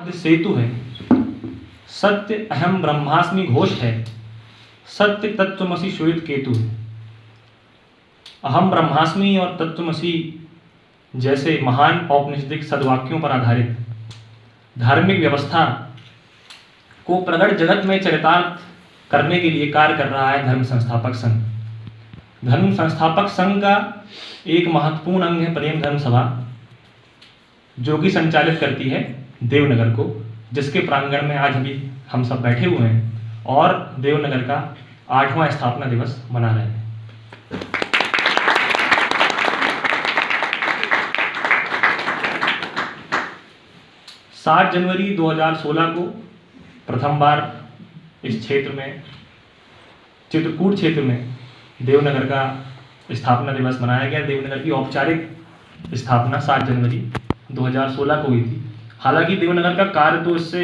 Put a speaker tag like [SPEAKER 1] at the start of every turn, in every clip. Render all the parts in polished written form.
[SPEAKER 1] सत्य सेतु है, सत्य अहम ब्रह्मास्मि घोष है, सत्य तत्त्वमसि श्वेत केतु है। अहम ब्रह्मास्मि और तत्त्वमसि जैसे महान औपनिषदिक सद्वाक्यों पर आधारित धार्मिक व्यवस्था को प्रगट जगत में चरितार्थ करने के लिए कार्य कर रहा है धर्म संस्थापक संघ। धर्म संस्थापक संघ का एक महत्वपूर्ण अंग है प्रेम धर्म सभा, जो कि संचालित करती है देवनगर को, जिसके प्रांगण में आज अभी हम सब बैठे हुए हैं और देवनगर का 8वां स्थापना दिवस मना रहे हैं। 7 जनवरी 2016 को प्रथम बार इस क्षेत्र में, चित्रकूट क्षेत्र में देवनगर का स्थापना दिवस मनाया गया। देवनगर की औपचारिक स्थापना 7 जनवरी 2016 को हुई थी। हालांकि देवनगर का कार्य तो इससे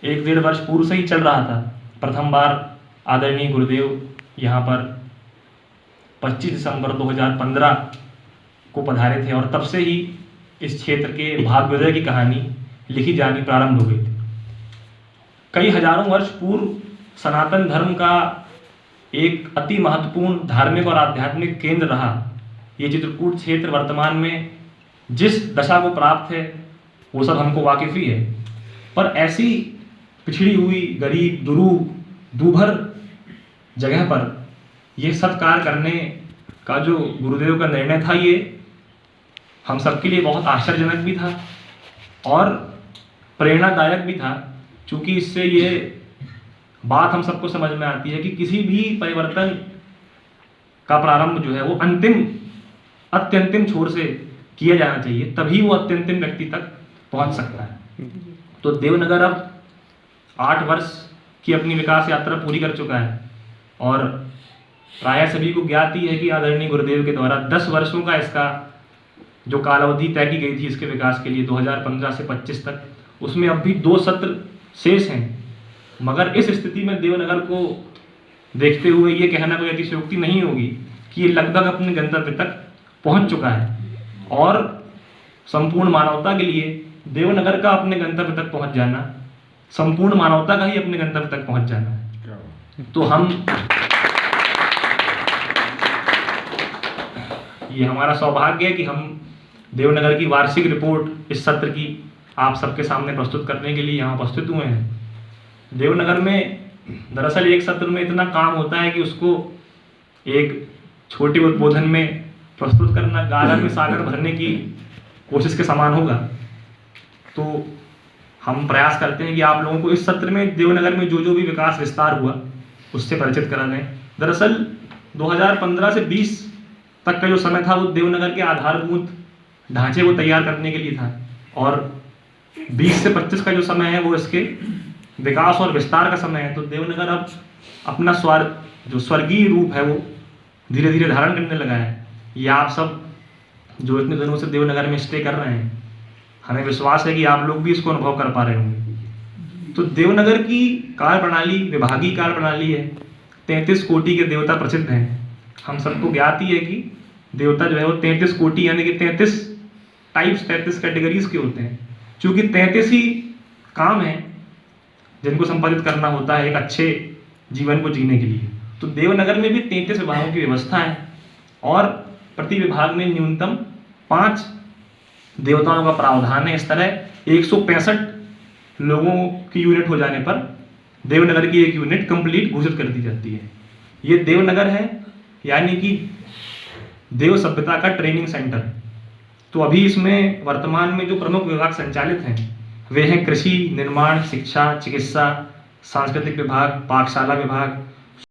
[SPEAKER 1] 1-1.5 वर्ष पूर्व से ही चल रहा था। प्रथम बार आदरणीय गुरुदेव यहाँ पर 25 दिसंबर 2015 को पधारे थे और तब से ही इस क्षेत्र के भाग्योदय की कहानी लिखी जानी प्रारंभ हो गई थी। कई हजारों वर्ष पूर्व सनातन धर्म का एक अति महत्वपूर्ण धार्मिक और आध्यात्मिक केंद्र रहा ये चित्रकूट क्षेत्र वर्तमान में जिस दशा को प्राप्त है वो सब हमको वाकिफ ही है। पर ऐसी पिछड़ी हुई, गरीब, दूभर जगह पर यह सत्कार करने का जो गुरुदेव का निर्णय था, ये हम सबके लिए बहुत आश्चर्यजनक भी था और प्रेरणादायक भी था, क्योंकि इससे ये बात हम सबको समझ में आती है कि किसी भी परिवर्तन का प्रारंभ जो है वो अत्यंतिम छोर से किया जाना चाहिए, तभी वो अत्यंतिम व्यक्ति तक पहुंच सकता है। तो देवनगर अब 8 वर्ष की अपनी विकास यात्रा पूरी कर चुका है और प्राय सभी को ज्ञात ही है कि आदरणीय गुरुदेव के द्वारा 10 वर्षों का इसका जो कालावधि तय की गई थी इसके विकास के लिए 2015 से 25 तक, उसमें अब भी 2 सत्र शेष हैं। मगर इस स्थिति में देवनगर को देखते हुए ये कहना कोई अतिशयोक्ति नहीं होगी कि ये लगभग अपने गंतव्य तक पहुंच चुका है और संपूर्ण मानवता के लिए देवनगर का अपने गंतव्य तक पहुंच जाना, संपूर्ण मानवता का ही अपने गंतव्य तक पहुंच जाना है। तो ये हमारा सौभाग्य है कि हम देवनगर की वार्षिक रिपोर्ट इस सत्र की आप सबके सामने प्रस्तुत करने के लिए यहाँ उपस्थित हुए हैं। देवनगर में दरअसल एक सत्र में इतना काम होता है कि उसको एक छोटे उद्बोधन में प्रस्तुत करना गागर में सागर भरने की कोशिश के समान होगा। तो हम प्रयास करते हैं कि आप लोगों को इस सत्र में देवनगर में जो भी विकास विस्तार हुआ उससे परिचित करा दें। दरअसल 2015 से 20 तक का जो समय था वो देवनगर के आधारभूत ढांचे को तैयार करने के लिए था और 20 से 25 का जो समय है वो इसके विकास और विस्तार का समय है। तो देवनगर अब अपना जो स्वर्गीय रूप है वो धीरे धीरे धारण करने लगा है। ये आप सब जो इतने दिनों से देवनगर में स्टे कर रहे हैं, हमें विश्वास है कि आप लोग भी इसको अनुभव कर पा रहे होंगे। तो देवनगर की कार्य प्रणाली विभागीय कार्य प्रणाली है। 33 कोटि के देवता प्रसिद्ध हैं। हम सबको ज्ञात ही है कि देवता जो है वो 33 कोटि यानी कि 33 टाइप्स, 33 कैटेगरीज के होते हैं। चूंकि 33 ही काम है जिनको संपादित करना होता है एक अच्छे जीवन को जीने के लिए। तो देवनगर में भी 33 विभागों की व्यवस्था है और प्रति विभाग में न्यूनतम 5 देवताओं का प्रावधान है। इस तरह 165 लोगों की यूनिट हो जाने पर देवनगर की एक यूनिट कंप्लीट घोषित कर दी जाती है। ये देवनगर है यानी कि देव सभ्यता का ट्रेनिंग सेंटर। तो अभी इसमें वर्तमान में जो प्रमुख विभाग संचालित हैं वे हैं कृषि, निर्माण, शिक्षा, चिकित्सा, सांस्कृतिक विभाग, पाठशाला विभाग,